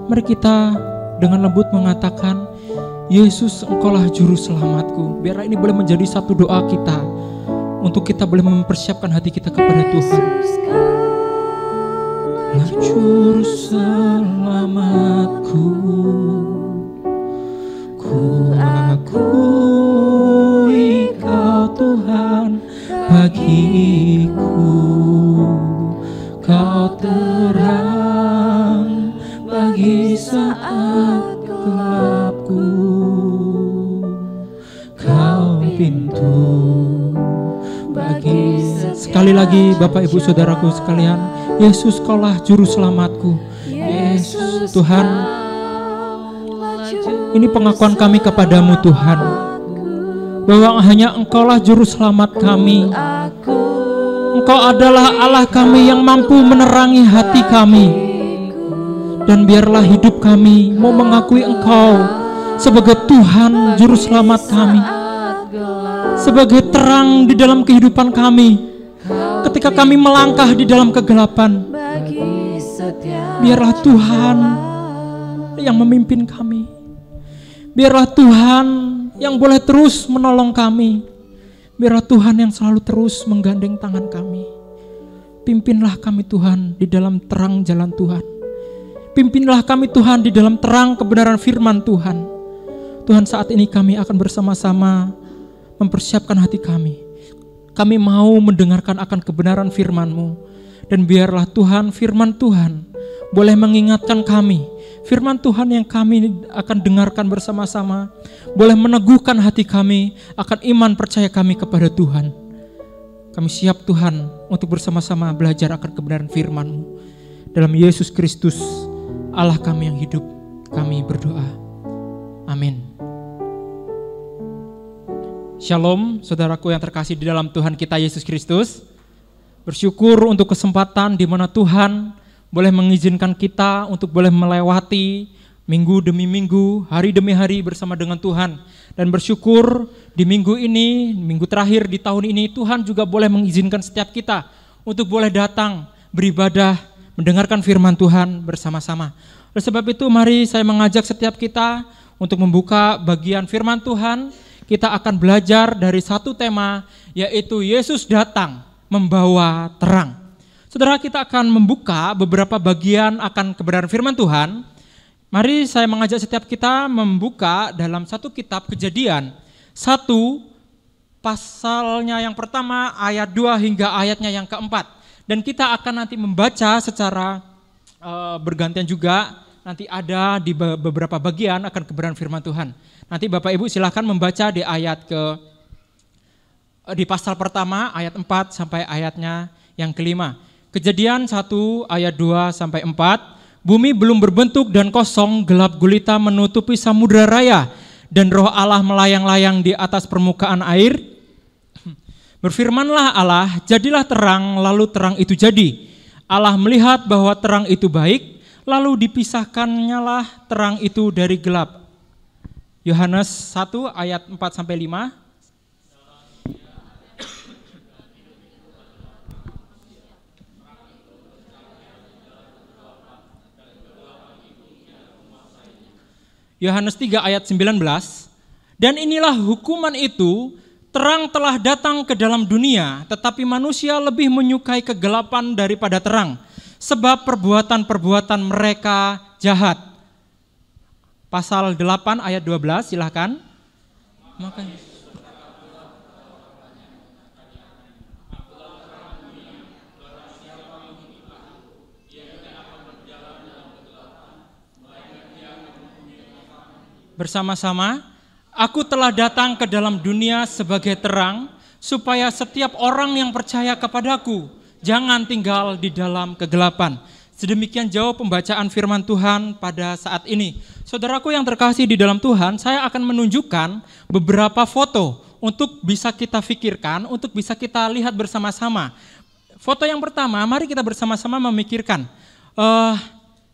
Mari kita dengan lembut mengatakan, Yesus, Engkaulah juru selamatku. Biarlah ini boleh menjadi satu doa kita untuk kita boleh mempersiapkan hati kita kepada Tuhan. Juru selamatku, ku akui Kau Tuhan bagiku, Kau terang bagi saat gelapku, Kau pintu bagi. Sekali lagi Bapak Ibu Saudaraku sekalian, Yesus Kaulah juru selamatku. Yesus Tuhan, ini pengakuan kami kepadamu Tuhan, bahwa hanya Engkaulah juru selamat kami. Engkau adalah Allah kami yang mampu menerangi hati kami. Dan biarlah hidup kami mau mengakui Engkau sebagai Tuhan juru selamat kami, sebagai terang di dalam kehidupan kami. Ketika kami melangkah di dalam kegelapan, biarlah Tuhan yang memimpin kami. Biarlah Tuhan yang boleh terus menolong kami. Biarlah Tuhan yang selalu terus menggandeng tangan kami. Pimpinlah kami Tuhan di dalam terang jalan Tuhan. Pimpinlah kami Tuhan di dalam terang kebenaran firman Tuhan. Tuhan, saat ini kami akan bersama-sama mempersiapkan hati kami. Kami mau mendengarkan akan kebenaran firman-Mu. Dan biarlah Tuhan, firman Tuhan boleh mengingatkan kami. Firman Tuhan yang kami akan dengarkan bersama-sama boleh meneguhkan hati kami akan iman percaya kami kepada Tuhan. Kami siap Tuhan untuk bersama-sama belajar akan kebenaran firman-Mu. Dalam Yesus Kristus, Allah kami yang hidup, kami berdoa. Amin. Shalom, saudaraku yang terkasih di dalam Tuhan kita Yesus Kristus. Bersyukur untuk kesempatan di mana Tuhan boleh mengizinkan kita untuk boleh melewati minggu demi minggu, hari demi hari bersama dengan Tuhan. Dan bersyukur di minggu ini, minggu terakhir di tahun ini, Tuhan juga boleh mengizinkan setiap kita untuk boleh datang, beribadah, mendengarkan firman Tuhan bersama-sama. Oleh sebab itu mari saya mengajak setiap kita untuk membuka bagian firman Tuhan. Kita akan belajar dari satu tema, yaitu Yesus datang membawa terang. Saudara, kita akan membuka beberapa bagian akan kebenaran firman Tuhan. Mari saya mengajak setiap kita membuka dalam satu kitab Kejadian 1, pasalnya yang pertama, ayat 2 hingga ayatnya yang keempat. Dan kita akan nanti membaca secara bergantian juga, nanti ada di beberapa bagian akan kebenaran firman Tuhan. Nanti Bapak Ibu silakan membaca di di pasal pertama ayat 4 sampai ayatnya yang kelima. Kejadian 1 ayat 2 sampai 4. Bumi belum berbentuk dan kosong, gelap gulita menutupi samudra raya, dan roh Allah melayang-layang di atas permukaan air. Berfirmanlah Allah, jadilah terang, lalu terang itu jadi. Allah melihat bahwa terang itu baik, lalu dipisahkannyalah terang itu dari gelap. Yohanes 1 ayat 4 sampai 5. Yohanes 3 ayat 19. Dan inilah hukuman itu, terang telah datang ke dalam dunia, tetapi manusia lebih menyukai kegelapan daripada terang, sebab perbuatan-perbuatan mereka jahat. Pasal 8 ayat 12, silahkan. Bersama-sama, aku telah datang ke dalam dunia sebagai terang, supaya setiap orang yang percaya kepadaku jangan tinggal di dalam kegelapan. Sedemikian jauh pembacaan firman Tuhan pada saat ini. Saudaraku yang terkasih di dalam Tuhan, saya akan menunjukkan beberapa foto untuk bisa kita pikirkan, untuk bisa kita lihat bersama-sama. Foto yang pertama, mari kita bersama-sama memikirkan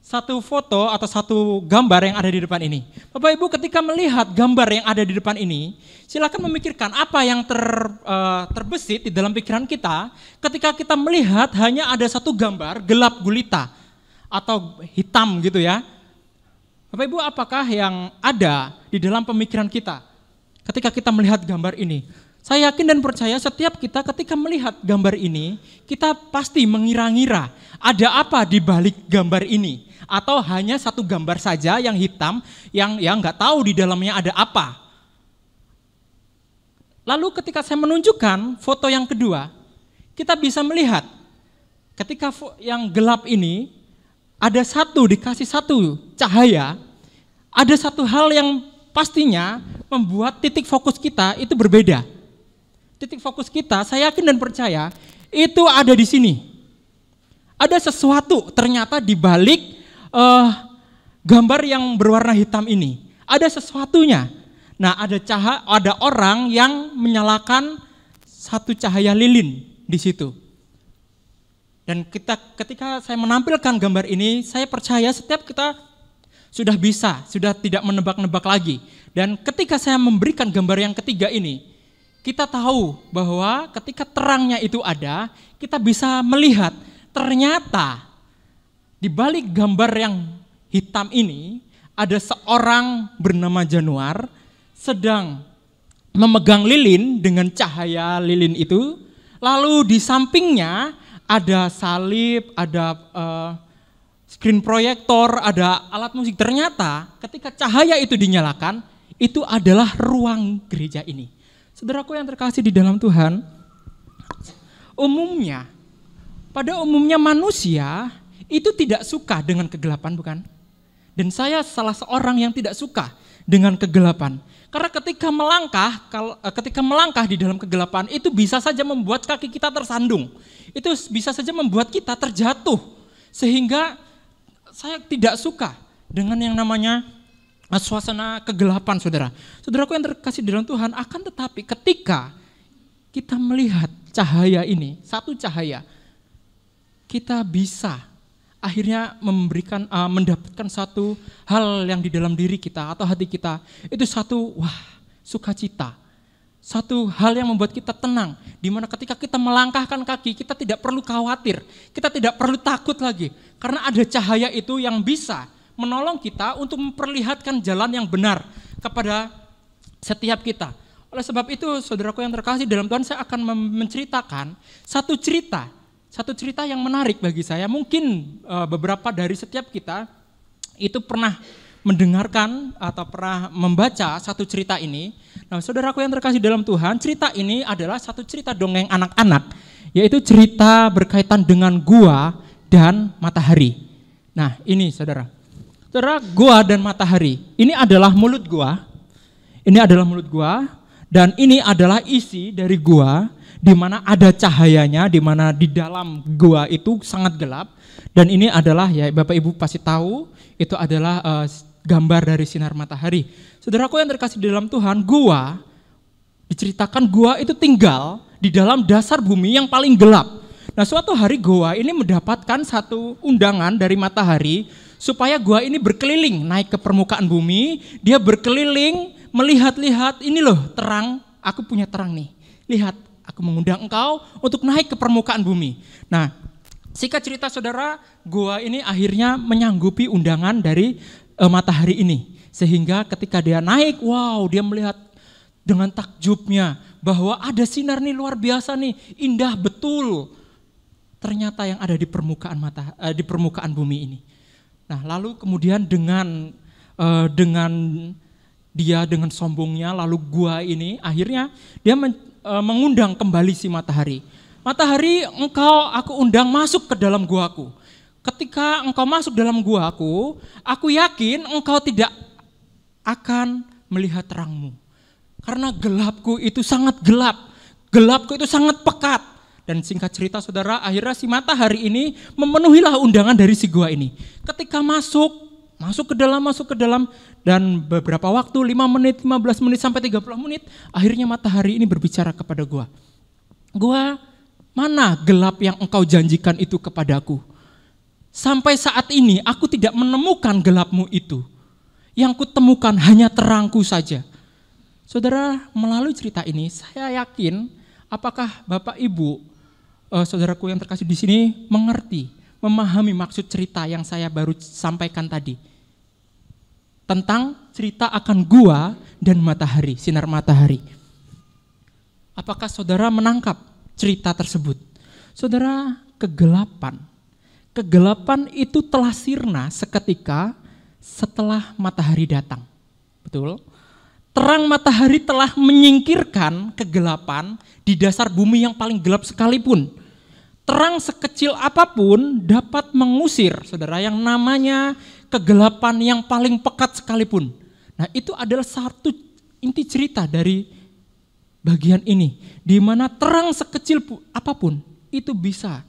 satu foto atau satu gambar yang ada di depan ini. Bapak Ibu, ketika melihat gambar yang ada di depan ini, silakan memikirkan apa yang terbesit di dalam pikiran kita ketika kita melihat hanya ada satu gambar gelap gulita atau hitam gitu ya. Bapak Ibu, apakah yang ada di dalam pemikiran kita ketika kita melihat gambar ini? Saya yakin dan percaya setiap kita ketika melihat gambar ini, kita pasti mengira-ngira ada apa di balik gambar ini. Atau hanya satu gambar saja yang hitam, yang nggak tahu di dalamnya ada apa. Lalu ketika saya menunjukkan foto yang kedua, kita bisa melihat ketika yang gelap ini, ada dikasih satu cahaya, ada satu hal yang pastinya membuat titik fokus kita itu berbeda. Titik fokus kita, saya yakin dan percaya, itu ada di sini. Ada sesuatu ternyata di balik gambar yang berwarna hitam ini. Ada sesuatunya. Nah, ada orang yang menyalakan satu cahaya lilin di situ. Dan ketika saya menampilkan gambar ini, saya percaya setiap kita sudah tidak menebak-nebak lagi. Dan ketika saya memberikan gambar yang ketiga ini, kita tahu bahwa ketika terangnya itu ada, kita bisa melihat ternyata di balik gambar yang hitam ini ada seorang bernama Januar sedang memegang lilin dengan cahaya lilin itu, lalu di sampingnya ada salib, ada screen proyektor, ada alat musik. Ternyata ketika cahaya itu dinyalakan, itu adalah ruang gereja ini. Saudaraku yang terkasih di dalam Tuhan, pada umumnya manusia itu tidak suka dengan kegelapan, bukan? Dan saya salah seorang yang tidak suka dengan kegelapan. Karena ketika melangkah di dalam kegelapan itu bisa saja membuat kaki kita tersandung. Itu bisa saja membuat kita terjatuh. Sehingga saya tidak suka dengan yang namanya suasana kegelapan, saudara. Saudaraku yang terkasih di dalam Tuhan, akan tetapi ketika kita melihat cahaya ini, satu cahaya, kita bisa akhirnya mendapatkan satu hal yang di dalam diri kita atau hati kita, itu satu sukacita, satu hal yang membuat kita tenang, di mana ketika kita melangkahkan kaki, kita tidak perlu khawatir, kita tidak perlu takut lagi, karena ada cahaya itu yang bisa menolong kita untuk memperlihatkan jalan yang benar kepada setiap kita. Oleh sebab itu, saudaraku yang terkasih dalam Tuhan, saya akan menceritakan satu cerita yang menarik bagi saya. Mungkin beberapa dari setiap kita itu pernah mendengarkan atau pernah membaca satu cerita ini. Nah, saudaraku yang terkasih dalam Tuhan, cerita ini adalah satu cerita dongeng anak-anak, yaitu cerita berkaitan dengan gua dan matahari. Nah, ini saudara, gua dan matahari. Ini adalah mulut gua. Dan ini adalah isi dari gua, di mana ada cahayanya, di mana di dalam gua itu sangat gelap. Dan ini adalah, ya Bapak Ibu pasti tahu, itu adalah gambar dari sinar matahari. Saudaraku yang terkasih di dalam Tuhan, diceritakan gua itu tinggal di dalam dasar bumi yang paling gelap. Nah, suatu hari gua ini mendapatkan satu undangan dari matahari supaya gua ini berkeliling naik ke permukaan bumi. Dia berkeliling melihat-lihat, ini loh terang, aku punya terang nih, lihat, aku mengundang engkau untuk naik ke permukaan bumi. Nah, singkat cerita saudara, gua ini akhirnya menyanggupi undangan dari matahari ini. Sehingga ketika dia naik, dia melihat dengan takjubnya bahwa ada sinar nih luar biasa nih, indah betul. Ternyata yang ada di permukaan bumi ini. Nah, lalu kemudian dengan sombongnya, lalu gua ini akhirnya dia mengundang kembali si matahari. Matahari, aku undang masuk ke dalam guaku. Ketika engkau masuk dalam guaku, aku yakin engkau tidak akan melihat terangmu. Karena gelapku itu sangat gelap. Gelapku itu sangat pekat. Dan singkat cerita saudara, akhirnya si matahari ini memenuhilah undangan dari si gua ini. Ketika masuk ke dalam, dan beberapa waktu, 5 menit, 15 menit, sampai 30 menit, akhirnya matahari ini berbicara kepada gua. Gua, mana gelap yang engkau janjikan itu kepadaku? Sampai saat ini aku tidak menemukan gelapmu itu. Yang kutemukan hanya terangku saja. Saudara, melalui cerita ini, saya yakin apakah Bapak Ibu, saudaraku yang terkasih di sini, memahami maksud cerita yang saya baru sampaikan tadi. tentang cerita akan gua dan matahari, sinar matahari. Apakah saudara menangkap cerita tersebut? Saudara, kegelapan itu telah sirna seketika setelah matahari datang. Betul? Terang matahari telah menyingkirkan kegelapan di dasar bumi yang paling gelap sekalipun. Terang sekecil apapun dapat mengusir, saudara, yang namanya kegelapan yang paling pekat sekalipun. Nah, itu adalah satu inti cerita dari bagian ini, di mana terang sekecil apapun itu bisa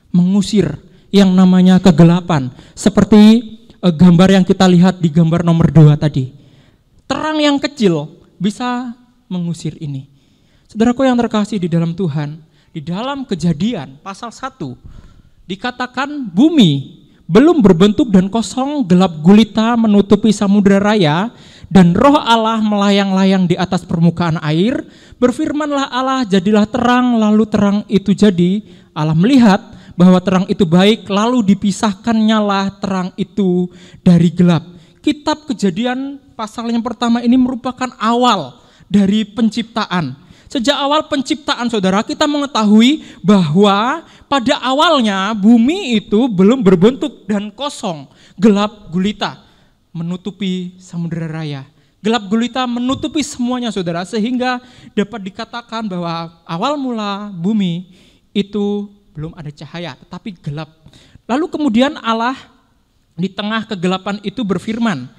mengusir yang namanya kegelapan. Seperti gambar yang kita lihat di gambar nomor 2 tadi. Terang yang kecil bisa mengusir ini. Saudaraku yang terkasih di dalam Tuhan, di dalam Kejadian pasal 1 dikatakan bumi belum berbentuk dan kosong, gelap gulita menutupi samudera raya, dan roh Allah melayang-layang di atas permukaan air. Berfirmanlah Allah, jadilah terang, lalu terang itu jadi. Allah melihat bahwa terang itu baik, lalu dipisahkannyalah terang itu dari gelap. Kitab Kejadian pasal yang pertama ini merupakan awal dari penciptaan. Sejak awal penciptaan, saudara, kita mengetahui bahwa pada awalnya bumi itu belum berbentuk dan kosong, gelap gulita menutupi samudera raya. Gelap gulita menutupi semuanya, saudara, sehingga dapat dikatakan bahwa awal mula bumi itu belum ada cahaya, tetapi gelap. Lalu kemudian Allah di tengah kegelapan itu berfirman,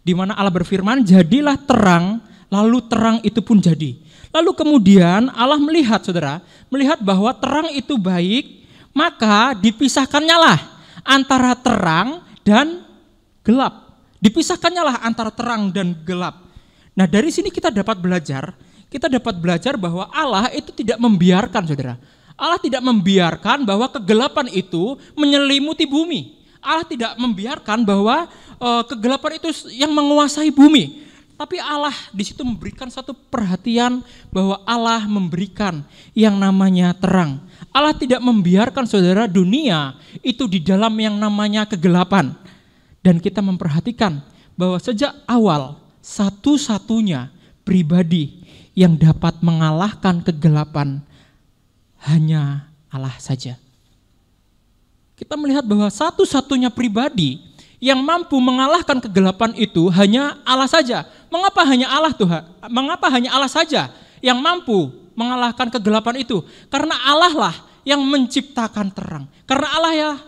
di mana Allah berfirman, jadilah terang, lalu terang itu pun jadi. Lalu kemudian Allah melihat, saudara, melihat bahwa terang itu baik, maka dipisahkannyalah antara terang dan gelap. Dipisahkannyalah antara terang dan gelap. Nah, dari sini kita dapat belajar bahwa Allah itu tidak membiarkan, saudara. Allah tidak membiarkan bahwa kegelapan itu menyelimuti bumi. Allah tidak membiarkan bahwa kegelapan itu yang menguasai bumi. Tapi Allah di situ memberikan satu perhatian bahwa Allah memberikan yang namanya terang. Allah tidak membiarkan, saudara, dunia itu di dalam yang namanya kegelapan. Dan kita memperhatikan bahwa sejak awal satu-satunya pribadi yang dapat mengalahkan kegelapan hanya Allah saja. Kita melihat bahwa satu-satunya pribadi yang mampu mengalahkan kegelapan itu hanya Allah saja. Mengapa hanya Allah, Tuhan? Mengapa hanya Allah saja yang mampu mengalahkan kegelapan itu? Karena Allah lah yang menciptakan terang. Karena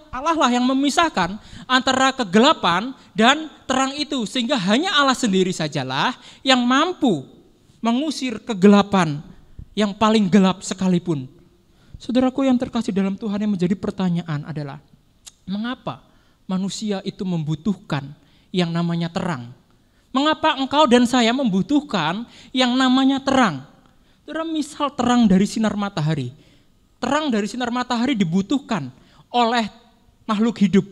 Allah lah yang memisahkan antara kegelapan dan terang itu, sehingga hanya Allah sendiri sajalah yang mampu mengusir kegelapan yang paling gelap sekalipun. Saudaraku yang terkasih dalam Tuhan, yang menjadi pertanyaan adalah, mengapa manusia itu membutuhkan yang namanya terang? Mengapa engkau dan saya membutuhkan yang namanya terang? Saudara, misal terang dari sinar matahari. Terang dari sinar matahari dibutuhkan oleh makhluk hidup,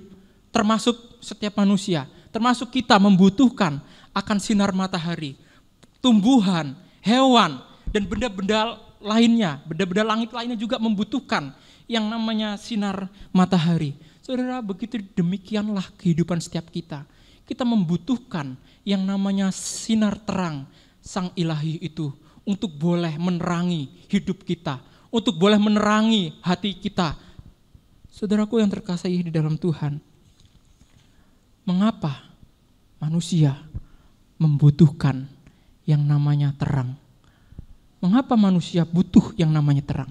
termasuk setiap manusia, termasuk kita membutuhkan akan sinar matahari. Tumbuhan, hewan, dan benda-benda lainnya, benda-benda langit lainnya juga membutuhkan yang namanya sinar matahari. Saudara, begitu demikianlah kehidupan setiap kita. Kita membutuhkan yang namanya sinar terang Sang Ilahi itu untuk boleh menerangi hidup kita, untuk boleh menerangi hati kita. Saudaraku yang terkasih di dalam Tuhan, mengapa manusia membutuhkan yang namanya terang? Mengapa manusia butuh yang namanya terang?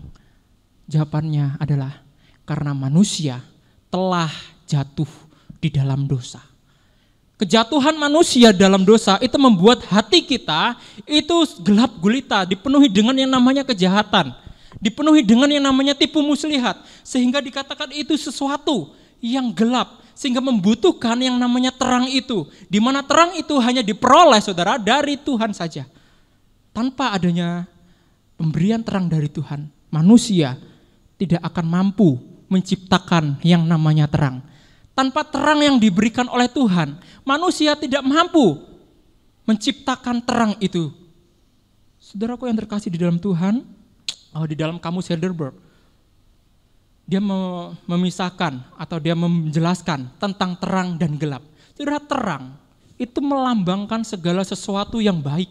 Jawabannya adalah karena manusia telah jatuh di dalam dosa. Kejatuhan manusia dalam dosa itu membuat hati kita itu gelap gulita, dipenuhi dengan yang namanya kejahatan, dipenuhi dengan yang namanya tipu muslihat, sehingga dikatakan itu sesuatu yang gelap, sehingga membutuhkan yang namanya terang itu, di mana terang itu hanya diperoleh, saudara, dari Tuhan saja. Tanpa adanya pemberian terang dari Tuhan, manusia tidak akan mampu menciptakan yang namanya terang. Tanpa terang yang diberikan oleh Tuhan, manusia tidak mampu menciptakan terang itu. Saudaraku yang terkasih di dalam Tuhan, di dalam kamus Heidelberg, dia memisahkan atau dia menjelaskan tentang terang dan gelap. Saudara, terang itu melambangkan segala sesuatu yang baik,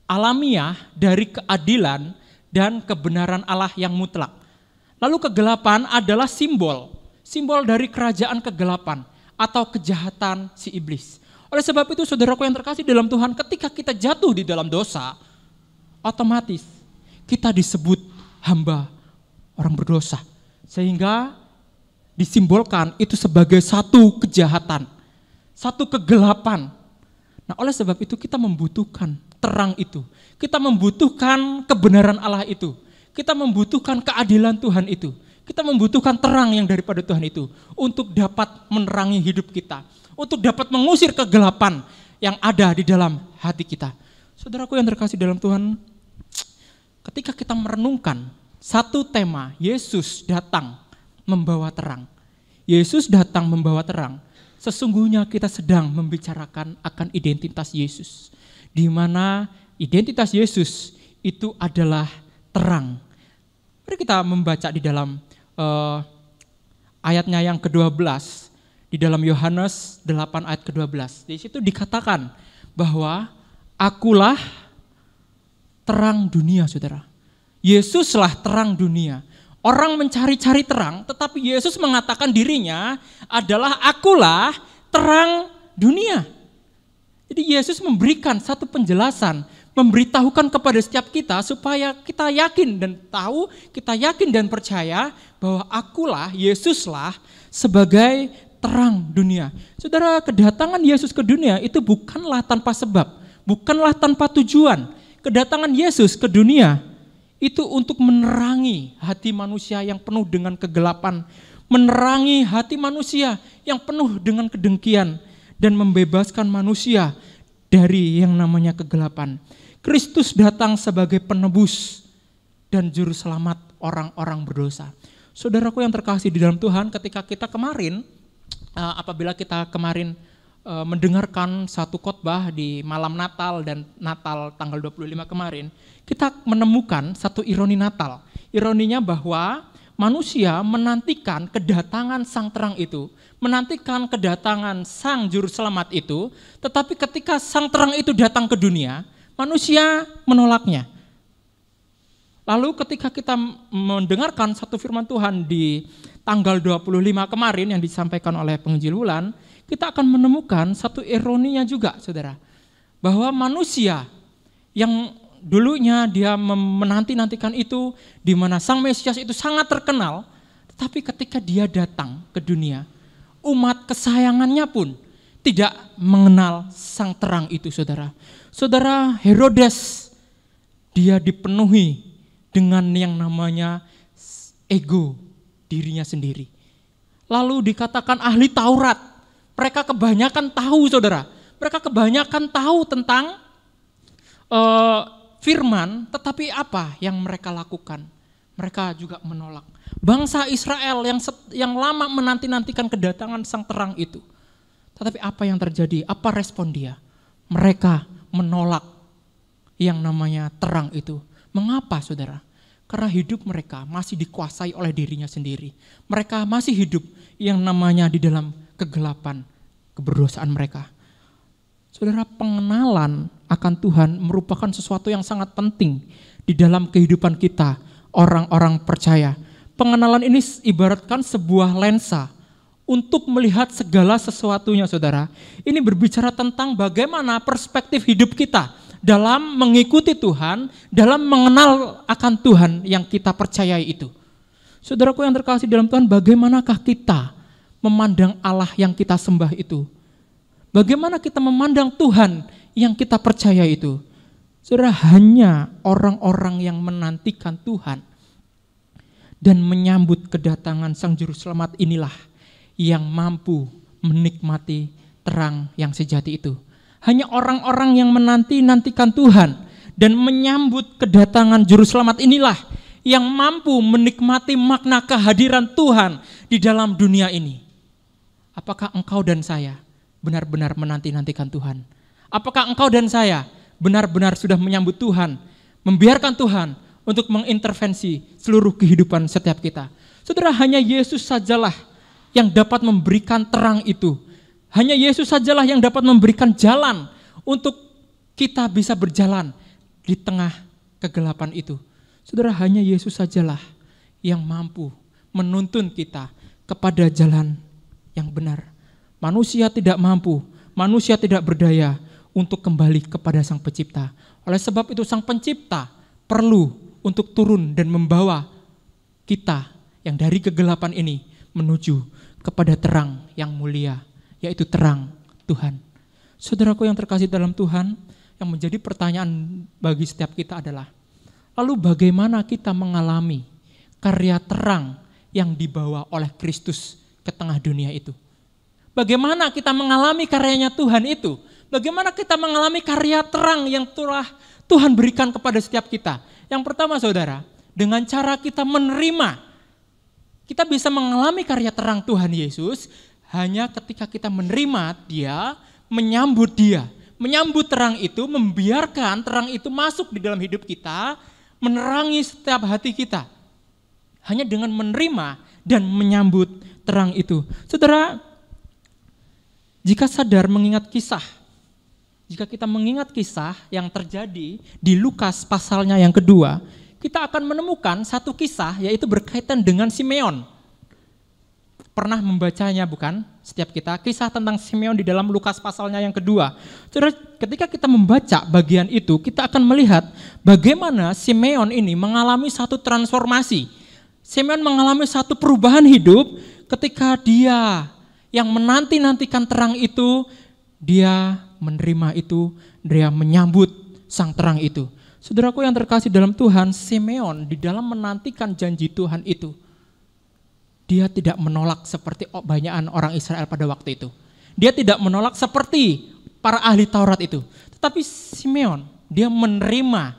alamiah dari keadilan dan kebenaran Allah yang mutlak. Lalu kegelapan adalah simbol dari kerajaan kegelapan atau kejahatan si iblis. Oleh sebab itu saudaraku yang terkasih dalam Tuhan, ketika kita jatuh di dalam dosa, otomatis kita disebut hamba orang berdosa. Sehingga disimbolkan itu sebagai satu kejahatan, satu kegelapan. Nah, oleh sebab itu kita membutuhkan terang itu. Kita membutuhkan kebenaran Allah itu. Kita membutuhkan keadilan Tuhan itu. Kita membutuhkan terang yang daripada Tuhan itu untuk dapat menerangi hidup kita, untuk dapat mengusir kegelapan yang ada di dalam hati kita. Saudaraku yang terkasih dalam Tuhan, ketika kita merenungkan satu tema, Yesus datang membawa terang. Yesus datang membawa terang. Sesungguhnya kita sedang membicarakan akan identitas Yesus, di mana identitas Yesus itu adalah terang. Mari kita membaca di dalam ayatnya yang ke-12, di dalam Yohanes 8 ayat ke-12. Di situ dikatakan bahwa akulah terang dunia, saudara. Yesuslah terang dunia. Orang mencari-cari terang, tetapi Yesus mengatakan dirinya adalah akulah terang dunia. Jadi Yesus memberikan satu penjelasan, memberitahukan kepada setiap kita supaya kita yakin dan tahu, kita yakin dan percaya bahwa akulah, Yesuslah sebagai terang dunia. Saudara, kedatangan Yesus ke dunia itu bukanlah tanpa sebab, bukanlah tanpa tujuan. Kedatangan Yesus ke dunia itu untuk menerangi hati manusia yang penuh dengan kegelapan, menerangi hati manusia yang penuh dengan kedengkian, dan membebaskan manusia dari yang namanya kegelapan. Kristus datang sebagai penebus dan juru selamat orang-orang berdosa. Saudaraku yang terkasih di dalam Tuhan, ketika kita kemarin, apabila kita kemarin mendengarkan satu khotbah di malam Natal dan Natal tanggal 25 kemarin, kita menemukan satu ironi Natal. Ironinya bahwa manusia menantikan kedatangan sang terang itu, menantikan kedatangan sang juru selamat itu, tetapi ketika sang terang itu datang ke dunia, manusia menolaknya. Lalu ketika kita mendengarkan satu firman Tuhan di tanggal 25 kemarin yang disampaikan oleh penginjil Wulan, kita akan menemukan satu ironinya juga, saudara. Bahwa manusia yang dulunya dia menanti-nantikan itu, di mana sang Mesias itu sangat terkenal, tetapi ketika dia datang ke dunia, umat kesayangannya pun tidak mengenal sang terang itu, saudara. Saudara, Herodes, dia dipenuhi dengan yang namanya ego dirinya sendiri. Lalu dikatakan ahli Taurat. Mereka kebanyakan tahu, saudara. Mereka kebanyakan tahu tentang firman, tetapi apa yang mereka lakukan? Mereka juga menolak. Bangsa Israel yang lama menanti-nantikan kedatangan sang terang itu. Tetapi apa yang terjadi? Apa respon dia? Mereka menolak yang namanya terang itu. Mengapa, saudara? Karena hidup mereka masih dikuasai oleh dirinya sendiri. Mereka masih hidup yang namanya di dalam kegelapan, keberdosaan mereka. Saudara, pengenalan akan Tuhan merupakan sesuatu yang sangat penting di dalam kehidupan kita, orang-orang percaya. Pengenalan ini ibaratkan sebuah lensa untuk melihat segala sesuatunya, saudara. Ini berbicara tentang bagaimana perspektif hidup kita dalam mengikuti Tuhan, dalam mengenal akan Tuhan yang kita percayai itu. Saudaraku yang terkasih dalam Tuhan, bagaimanakah kita memandang Allah yang kita sembah itu? Bagaimana kita memandang Tuhan yang kita percaya itu? Saudara, hanya orang-orang yang menantikan Tuhan dan menyambut kedatangan Sang Juru Selamat inilah yang mampu menikmati terang yang sejati itu. Hanya orang-orang yang menanti-nantikan Tuhan dan menyambut kedatangan Juru Selamat inilah yang mampu menikmati makna kehadiran Tuhan di dalam dunia ini. Apakah engkau dan saya benar-benar menanti-nantikan Tuhan? Apakah engkau dan saya benar-benar sudah menyambut Tuhan, membiarkan Tuhan untuk mengintervensi seluruh kehidupan setiap kita? Saudara, hanya Yesus sajalah yang dapat memberikan terang itu. Hanya Yesus sajalah yang dapat memberikan jalan untuk kita bisa berjalan di tengah kegelapan itu. Saudara, hanya Yesus sajalah yang mampu menuntun kita kepada jalan yang benar. Manusia tidak mampu, manusia tidak berdaya untuk kembali kepada Sang Pencipta. Oleh sebab itu Sang Pencipta perlu untuk turun dan membawa kita yang dari kegelapan ini menuju kepada terang yang mulia, yaitu terang Tuhan. Saudaraku yang terkasih dalam Tuhan, yang menjadi pertanyaan bagi setiap kita adalah, lalu bagaimana kita mengalami karya terang yang dibawa oleh Kristus ke tengah dunia itu? Bagaimana kita mengalami karyanya Tuhan itu? Bagaimana kita mengalami karya terang yang telah Tuhan berikan kepada setiap kita? Yang pertama saudara, dengan cara kita menerima. Kita bisa mengalami karya terang Tuhan Yesus hanya ketika kita menerima Dia, menyambut Dia. Menyambut terang itu, membiarkan terang itu masuk di dalam hidup kita, menerangi setiap hati kita. Hanya dengan menerima dan menyambut terang itu. Saudara, jika sadar mengingat kisah, jika kita mengingat kisah yang terjadi di Lukas pasalnya yang kedua, kita akan menemukan satu kisah yaitu berkaitan dengan Simeon. Pernah membacanya bukan? Setiap kita, kisah tentang Simeon di dalam Lukas pasalnya yang kedua. Saudara, ketika kita membaca bagian itu, kita akan melihat bagaimana Simeon ini mengalami satu transformasi. Simeon mengalami satu perubahan hidup ketika dia yang menanti-nantikan terang itu, dia menerima itu, dia menyambut sang terang itu. Saudaraku yang terkasih dalam Tuhan, Simeon di dalam menantikan janji Tuhan itu, dia tidak menolak seperti banyakan orang Israel pada waktu itu. Dia tidak menolak seperti para ahli Taurat itu. Tetapi Simeon, dia menerima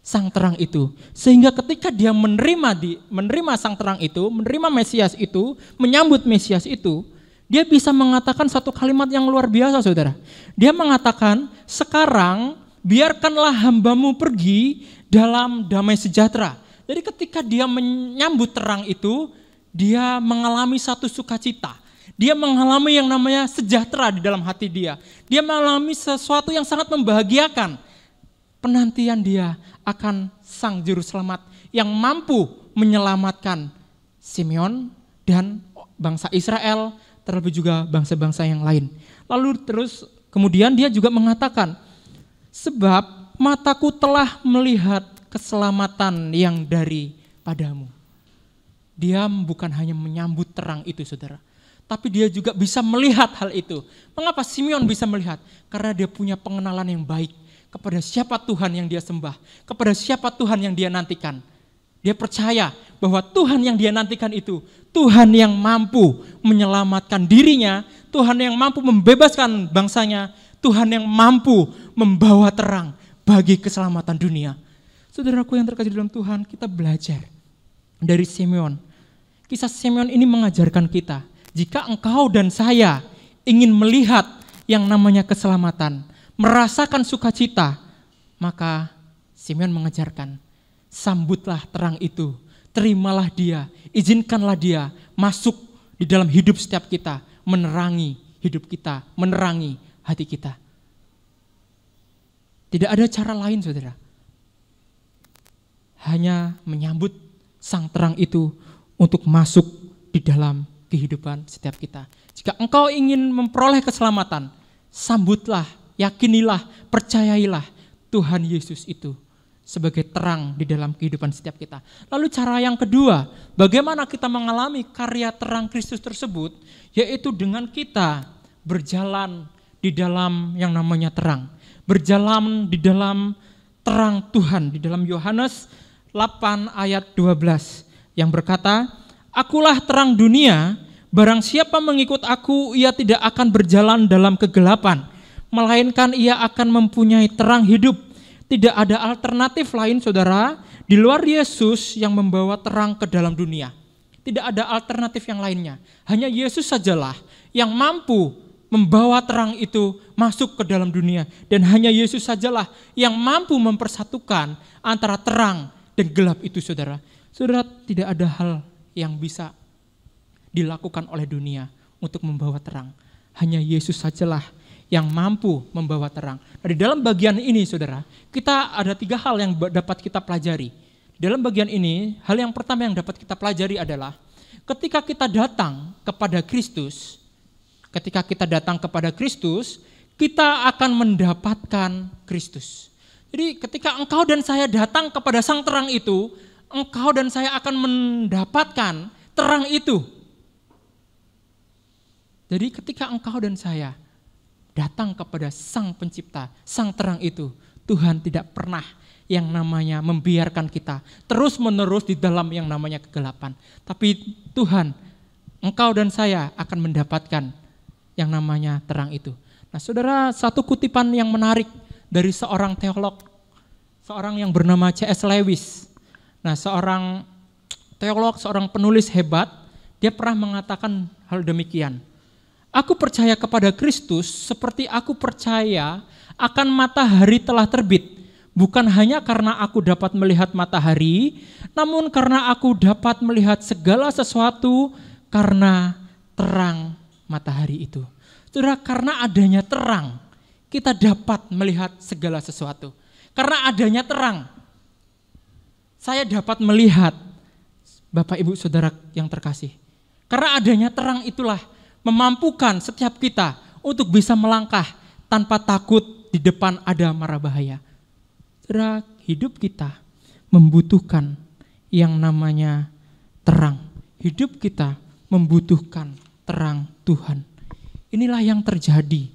sang terang itu. Sehingga ketika dia menerima sang terang itu, menerima Mesias itu, menyambut Mesias itu, dia bisa mengatakan satu kalimat yang luar biasa saudara. Dia mengatakan, sekarang biarkanlah hambamu pergi dalam damai sejahtera. Jadi ketika dia menyambut terang itu, dia mengalami satu sukacita. Dia mengalami yang namanya sejahtera di dalam hati dia. Dia mengalami sesuatu yang sangat membahagiakan. Penantian dia akan sang juru selamat yang mampu menyelamatkan Simeon dan bangsa Israel, terlebih juga bangsa-bangsa yang lain. Lalu terus kemudian dia juga mengatakan, sebab mataku telah melihat keselamatan yang daripadamu. Dia bukan hanya menyambut terang itu saudara, tapi dia juga bisa melihat hal itu. Mengapa Simeon bisa melihat? Karena dia punya pengenalan yang baik kepada siapa Tuhan yang dia sembah, kepada siapa Tuhan yang dia nantikan. Dia percaya bahwa Tuhan yang dia nantikan itu, Tuhan yang mampu menyelamatkan dirinya, Tuhan yang mampu membebaskan bangsanya, Tuhan yang mampu membawa terang bagi keselamatan dunia. Saudaraku yang terkasih dalam Tuhan, kita belajar dari Simeon. Kisah Simeon ini mengajarkan kita, jika engkau dan saya ingin melihat yang namanya keselamatan, merasakan sukacita, maka Simeon mengajarkan, sambutlah terang itu, terimalah dia, izinkanlah dia masuk di dalam hidup setiap kita, menerangi hidup kita, menerangi hati kita. Tidak ada cara lain saudara, hanya menyambut sang terang itu untuk masuk di dalam kehidupan setiap kita. Jika engkau ingin memperoleh keselamatan, sambutlah, yakinilah, percayailah Tuhan Yesus itu sebagai terang di dalam kehidupan setiap kita. Lalu cara yang kedua, bagaimana kita mengalami karya terang Kristus tersebut, yaitu dengan kita berjalan di dalam yang namanya terang. Berjalan di dalam terang Tuhan, di dalam Yohanes 8 ayat 12 yang berkata, akulah terang dunia, barang siapa mengikut aku, ia tidak akan berjalan dalam kegelapan, melainkan ia akan mempunyai terang hidup. Tidak ada alternatif lain saudara, di luar Yesus yang membawa terang ke dalam dunia. Tidak ada alternatif yang lainnya. Hanya Yesus sajalah yang mampu membawa terang itu masuk ke dalam dunia. Dan hanya Yesus sajalah yang mampu mempersatukan antara terang dan gelap itu saudara. Saudara, tidak ada hal yang bisa dilakukan oleh dunia untuk membawa terang. hanya Yesus sajalah yang mampu membawa terang. Nah, di dalam bagian ini saudara, kita ada 3 hal yang dapat kita pelajari. Di dalam bagian ini, hal yang pertama yang dapat kita pelajari adalah ketika kita datang kepada Kristus, kita akan mendapatkan Kristus. Jadi ketika engkau dan saya datang kepada sang terang itu, engkau dan saya akan mendapatkan terang itu. Jadi ketika engkau dan saya datang kepada sang pencipta, sang terang itu, Tuhan tidak pernah yang namanya membiarkan kita terus menerus di dalam yang namanya kegelapan. Tapi Tuhan, engkau dan saya akan mendapatkan yang namanya terang itu. Nah saudara, satu kutipan yang menarik dari seorang teolog, seorang yang bernama C.S. Lewis. Nah seorang teolog, seorang penulis hebat, dia pernah mengatakan hal demikian. Aku percaya kepada Kristus seperti aku percaya akan matahari telah terbit. Bukan hanya karena aku dapat melihat matahari, namun karena aku dapat melihat segala sesuatu karena terang matahari itu. Saudara, karena adanya terang, kita dapat melihat segala sesuatu. Karena adanya terang, saya dapat melihat, Bapak Ibu Saudara yang terkasih. Karena adanya terang itulah memampukan setiap kita untuk bisa melangkah tanpa takut di depan ada mara bahaya. Saudara, hidup kita membutuhkan yang namanya terang. Hidup kita membutuhkan terang Tuhan. Inilah yang terjadi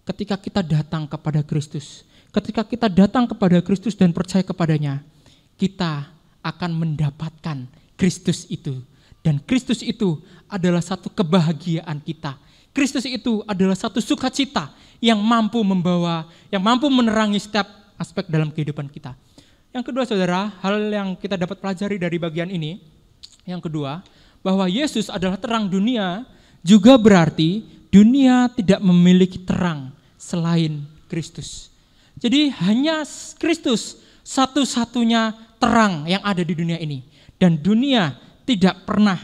ketika kita datang kepada Kristus. Ketika kita datang kepada Kristus dan percaya kepadanya, kita akan mendapatkan Kristus itu. Dan Kristus itu adalah satu kebahagiaan kita. Kristus itu adalah satu sukacita yang mampu membawa, yang mampu menerangi setiap aspek dalam kehidupan kita. Yang kedua saudara, hal yang kita dapat pelajari dari bagian ini, yang kedua, bahwa Yesus adalah terang dunia, juga berarti dunia tidak memiliki terang selain Kristus. Jadi hanya Kristus satu-satunya terang yang ada di dunia ini. Dan dunia tidak pernah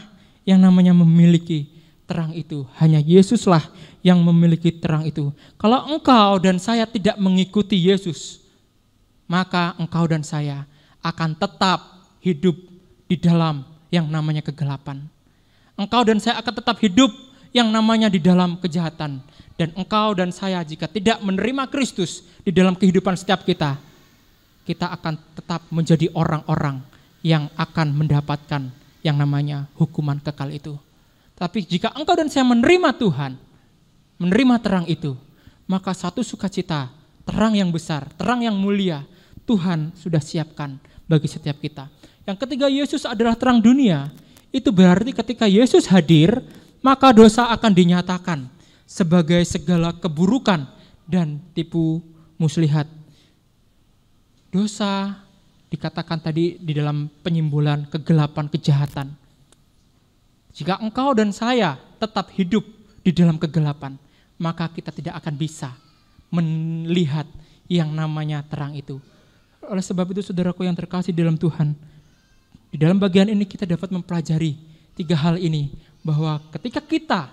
yang namanya memiliki terang itu. Hanya Yesuslah yang memiliki terang itu. Kalau engkau dan saya tidak mengikuti Yesus, maka engkau dan saya akan tetap hidup di dalam yang namanya kegelapan. Engkau dan saya akan tetap hidup yang namanya di dalam kejahatan. Dan engkau dan saya jika tidak menerima Kristus di dalam kehidupan setiap kita, kita akan tetap menjadi orang-orang yang akan mendapatkan yang namanya hukuman kekal itu. Tapi jika engkau dan saya menerima Tuhan, menerima terang itu, maka satu sukacita, terang yang besar, terang yang mulia, Tuhan sudah siapkan bagi setiap kita. Yang ketiga, Yesus adalah terang dunia. Itu berarti ketika Yesus hadir, maka dosa akan dinyatakan sebagai segala keburukan dan tipu muslihat. Dosa dikatakan tadi di dalam penyimbolan kegelapan, kejahatan. Jika engkau dan saya tetap hidup di dalam kegelapan, maka kita tidak akan bisa melihat yang namanya terang itu. Oleh sebab itu saudaraku yang terkasih dalam Tuhan, di dalam bagian ini kita dapat mempelajari 3 hal ini, bahwa ketika kita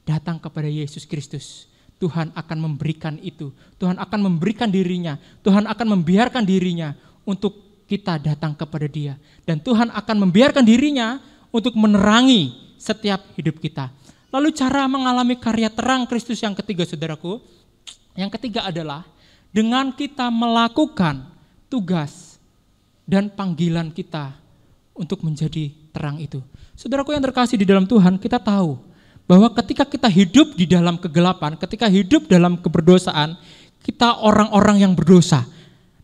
datang kepada Yesus Kristus, Tuhan akan memberikan itu. Tuhan akan memberikan dirinya, Tuhan akan membiarkan dirinya untuk kita datang kepada Dia. Dan Tuhan akan membiarkan dirinya untuk menerangi setiap hidup kita. Lalu cara mengalami karya terang Kristus yang ketiga saudaraku, yang ketiga adalah dengan kita melakukan tugas dan panggilan kita untuk menjadi terang itu. Saudaraku yang terkasih di dalam Tuhan, kita tahu bahwa ketika kita hidup di dalam kegelapan, ketika hidup dalam keberdosaan, kita orang-orang yang berdosa.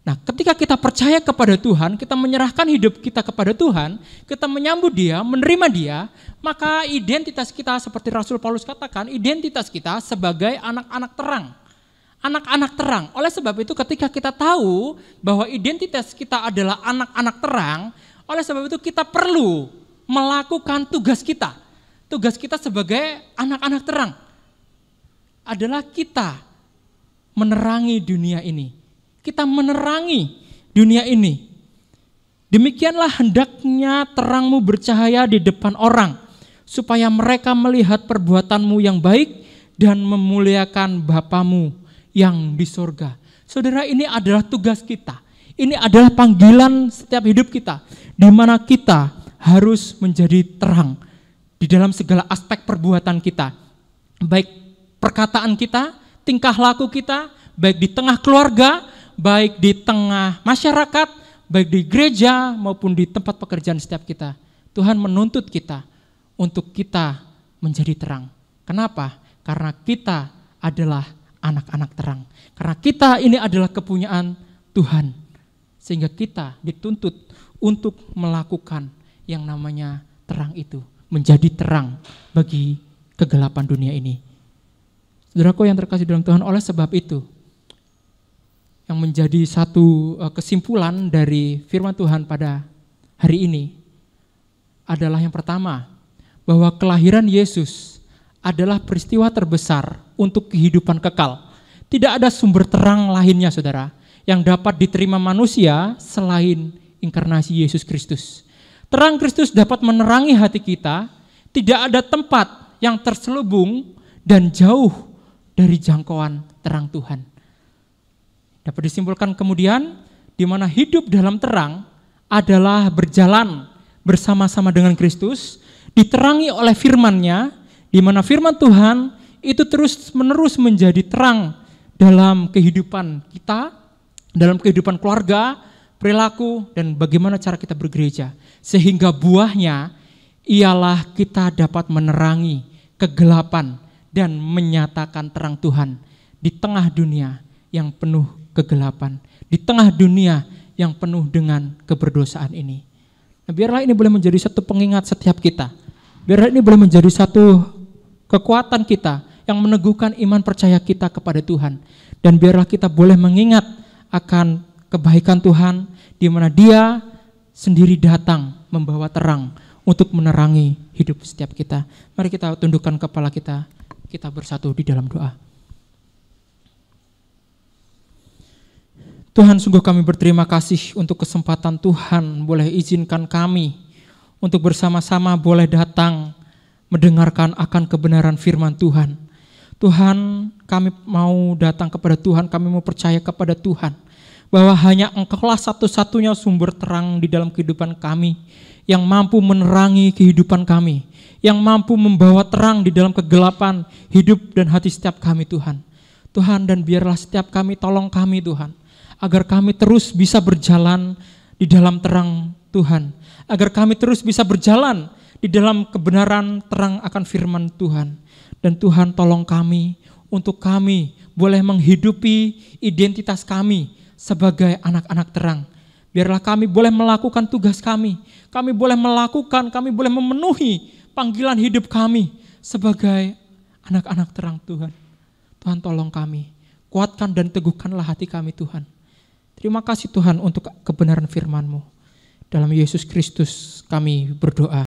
Nah, ketika kita percaya kepada Tuhan, kita menyerahkan hidup kita kepada Tuhan, kita menyambut Dia, menerima Dia, maka identitas kita seperti Rasul Paulus katakan, identitas kita sebagai anak-anak terang. Anak-anak terang. Oleh sebab itu ketika kita tahu bahwa identitas kita adalah anak-anak terang, oleh sebab itu kita perlu melakukan tugas kita. Tugas kita sebagai anak-anak terang adalah kita menerangi dunia ini. Kita menerangi dunia ini. Demikianlah hendaknya terangmu bercahaya di depan orang, supaya mereka melihat perbuatanmu yang baik dan memuliakan Bapamu yang di sorga. Saudara, ini adalah tugas kita. Ini adalah panggilan setiap hidup kita, di mana kita harus menjadi terang di dalam segala aspek perbuatan kita. Baik perkataan kita, tingkah laku kita, baik di tengah keluarga, baik di tengah masyarakat, baik di gereja maupun di tempat pekerjaan setiap kita. Tuhan menuntut kita untuk kita menjadi terang. Kenapa? Karena kita adalah anak-anak terang. Karena kita ini adalah kepunyaan Tuhan. Sehingga kita dituntut untuk melakukan yang namanya terang itu. Menjadi terang bagi kegelapan dunia ini. Saudaraku yang terkasih dalam Tuhan, oleh sebab itu, yang menjadi satu kesimpulan dari firman Tuhan pada hari ini adalah yang pertama, bahwa kelahiran Yesus adalah peristiwa terbesar untuk kehidupan kekal. Tidak ada sumber terang lainnya, saudara, yang dapat diterima manusia selain inkarnasi Yesus Kristus. Terang Kristus dapat menerangi hati kita, tidak ada tempat yang terselubung dan jauh dari jangkauan terang Tuhan. Dapat disimpulkan kemudian, di mana hidup dalam terang adalah berjalan bersama-sama dengan Kristus, diterangi oleh firman-Nya, di mana firman Tuhan itu terus-menerus menjadi terang dalam kehidupan kita, dalam kehidupan keluarga, perilaku, dan bagaimana cara kita bergereja. Sehingga buahnya ialah kita dapat menerangi kegelapan dan menyatakan terang Tuhan di tengah dunia yang penuh kegelapan, di tengah dunia yang penuh dengan keberdosaan ini. Nah, biarlah ini boleh menjadi satu pengingat setiap kita. Biarlah ini boleh menjadi satu kekuatan kita yang meneguhkan iman percaya kita kepada Tuhan. Dan biarlah kita boleh mengingat akan kebaikan Tuhan, di mana Dia sendiri datang membawa terang untuk menerangi hidup setiap kita. Mari kita tundukkan kepala kita bersatu di dalam doa. Tuhan, sungguh kami berterima kasih untuk kesempatan Tuhan boleh izinkan kami untuk bersama-sama boleh datang mendengarkan akan kebenaran firman Tuhan. Tuhan, kami mau datang kepada Tuhan, kami mau percaya kepada Tuhan, bahwa hanya Engkaulah satu-satunya sumber terang di dalam kehidupan kami, yang mampu menerangi kehidupan kami, yang mampu membawa terang di dalam kegelapan hidup dan hati setiap kami, Tuhan. Tuhan, dan biarlah setiap kami, tolong kami Tuhan, agar kami terus bisa berjalan di dalam terang Tuhan, agar kami terus bisa berjalan di dalam kebenaran terang akan firman Tuhan. Dan Tuhan, tolong kami untuk kami boleh menghidupi identitas kami sebagai anak-anak terang. Biarlah kami boleh melakukan tugas kami boleh melakukan, kami boleh memenuhi panggilan hidup kami sebagai anak-anak terang Tuhan. Tuhan, tolong kami, kuatkan dan teguhkanlah hati kami Tuhan. Terima kasih Tuhan untuk kebenaran firman-Mu. Dalam Yesus Kristus kami berdoa.